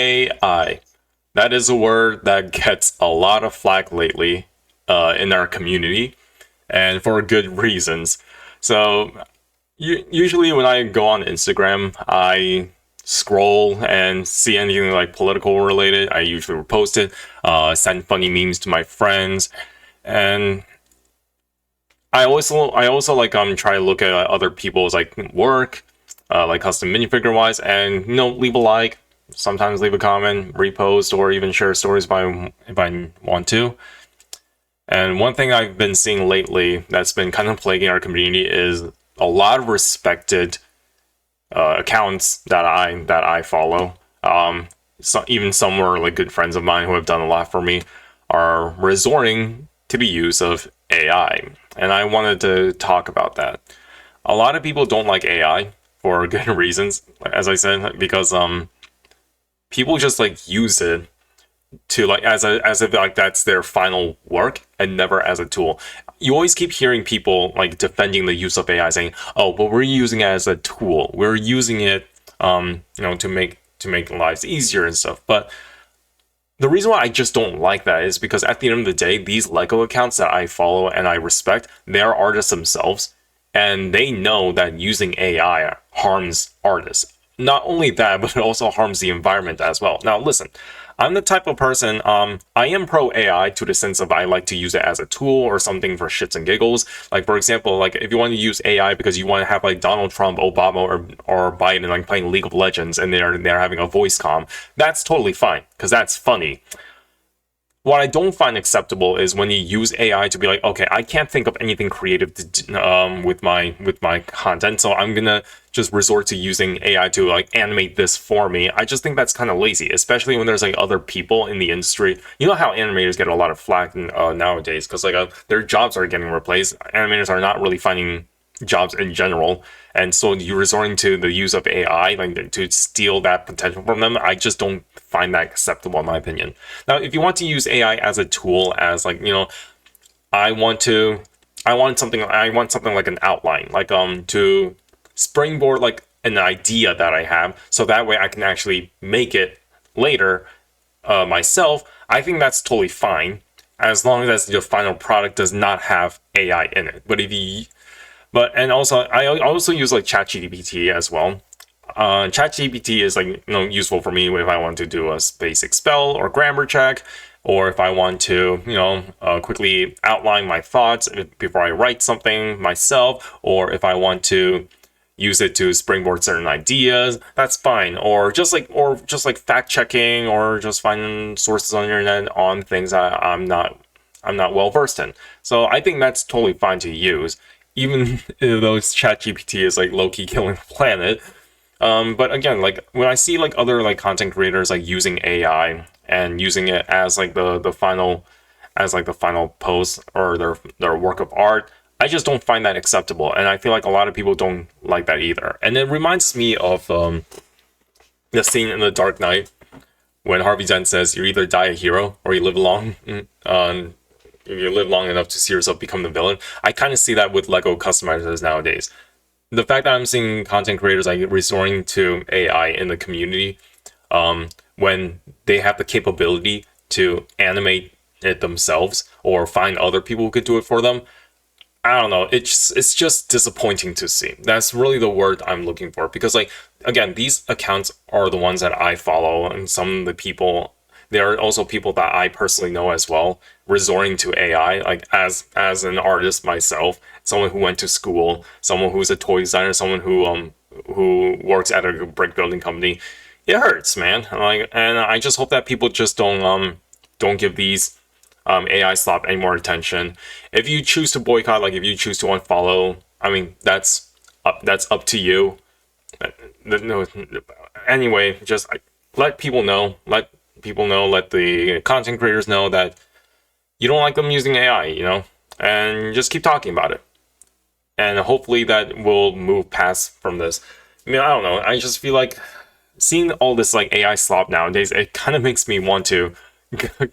AI. That is a word that gets a lot of flack lately in our community, and for good reasons. So, usually when I go on Instagram, I scroll and see anything like political related. I usually repost it, send funny memes to my friends, and I also like try to look at other people's like work, like custom minifigure wise, and leave a like, sometimes leave a comment, repost, or even share stories if I want to. And one thing I've been seeing lately that's been kind of plaguing our community is a lot of respected accounts that I follow. So even some were like good friends of mine who have done a lot for me are resorting to the use of AI, and I wanted to talk about that. A lot of people don't like AI for good reasons, as I said, because people just like use it to like as if like that's their final work and never as a tool. You always keep hearing people like defending the use of AI, saying, "Oh, but we're using it as a tool. We're using it, to make lives easier and stuff." But the reason why I just don't like that is because at the end of the day, these Lego accounts that I follow and I respect, they are artists themselves, and they know that using AI harms artists. Not only that, but it also harms the environment as well. Now, listen, I'm the type of person, I am pro AI to the sense of I like to use it as a tool or something for shits and giggles. Like, for example, like if you want to use AI because you want to have like Donald Trump, Obama, or Biden like playing League of Legends and they're having a voice comm, that's totally fine because that's funny. What I don't find acceptable is when you use AI to be like, okay, I can't think of anything creative with my content, so I'm gonna just resort to using AI to like animate this for me. I just think that's kind of lazy, especially when there's like other people in the industry. You know how animators get a lot of flack nowadays because like their jobs are getting replaced. Animators are not really finding jobs in general, and so you resorting to the use of AI like to steal that potential from them. I just don't find that acceptable in my opinion. Now, if you want to use AI as a tool, as like I want to, I want something like an outline, like to springboard like an idea that I have, so that way I can actually make it later myself. I think that's totally fine as long as the final product does not have AI in it. And also I also use like ChatGPT as well. ChatGPT is like useful for me if I want to do a basic spell or grammar check, or if I want to quickly outline my thoughts before I write something myself, or if I want to use it to springboard certain ideas, that's fine. Or just like fact checking, or just finding sources on the internet on things I'm not well versed in. So I think that's totally fine to use, even though ChatGPT is like low key killing the planet. But again, like when I see like other like content creators like using AI and using it as like the final post or their work of art, I just don't find that acceptable, and I feel like a lot of people don't like that either. And it reminds me of the scene in The Dark Knight when Harvey Dent says, "You either die a hero or you live long." If you live long enough to see yourself become the villain. I kind of see that with Lego customizers nowadays. The fact that I'm seeing content creators like resorting to AI in the community, when they have the capability to animate it themselves or find other people who could do it for them, I don't know. It's just disappointing to see. That's really the word I'm looking for, because like again, these accounts are the ones that I follow, and some of the people, there are also people that I personally know as well, resorting to AI, like as an artist myself, someone who went to school, someone who's a toy designer, someone who works at a brick building company. It hurts, man. Like, and I just hope that people just don't give these AI slop any more attention. If you choose to boycott, like if you choose to unfollow, I mean that's up to you. No, anyway, just let people know. Let the content creators know that you don't like them using AI, and just keep talking about it. And hopefully that will move past from this. I mean, I don't know. I just feel like seeing all this like AI slop nowadays, it kind of makes me want to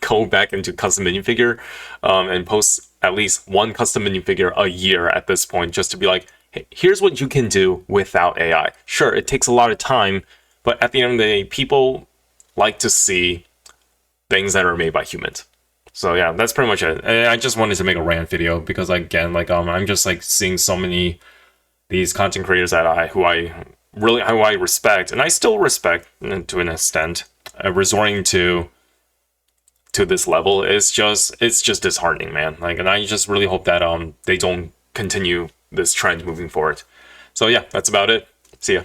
go back into custom minifigure, and post at least one custom minifigure a year at this point, just to be like, hey, here's what you can do without AI. Sure, it takes a lot of time, but at the end of the day, people like to see things that are made by humans. So yeah, that's pretty much it. I just wanted to make a rant video because again, like I'm just like seeing so many these content creators that who I respect, and I still respect to an extent, resorting to this level it's just disheartening, man. Like, and I just really hope that they don't continue this trend moving forward. So yeah, that's about it. See ya.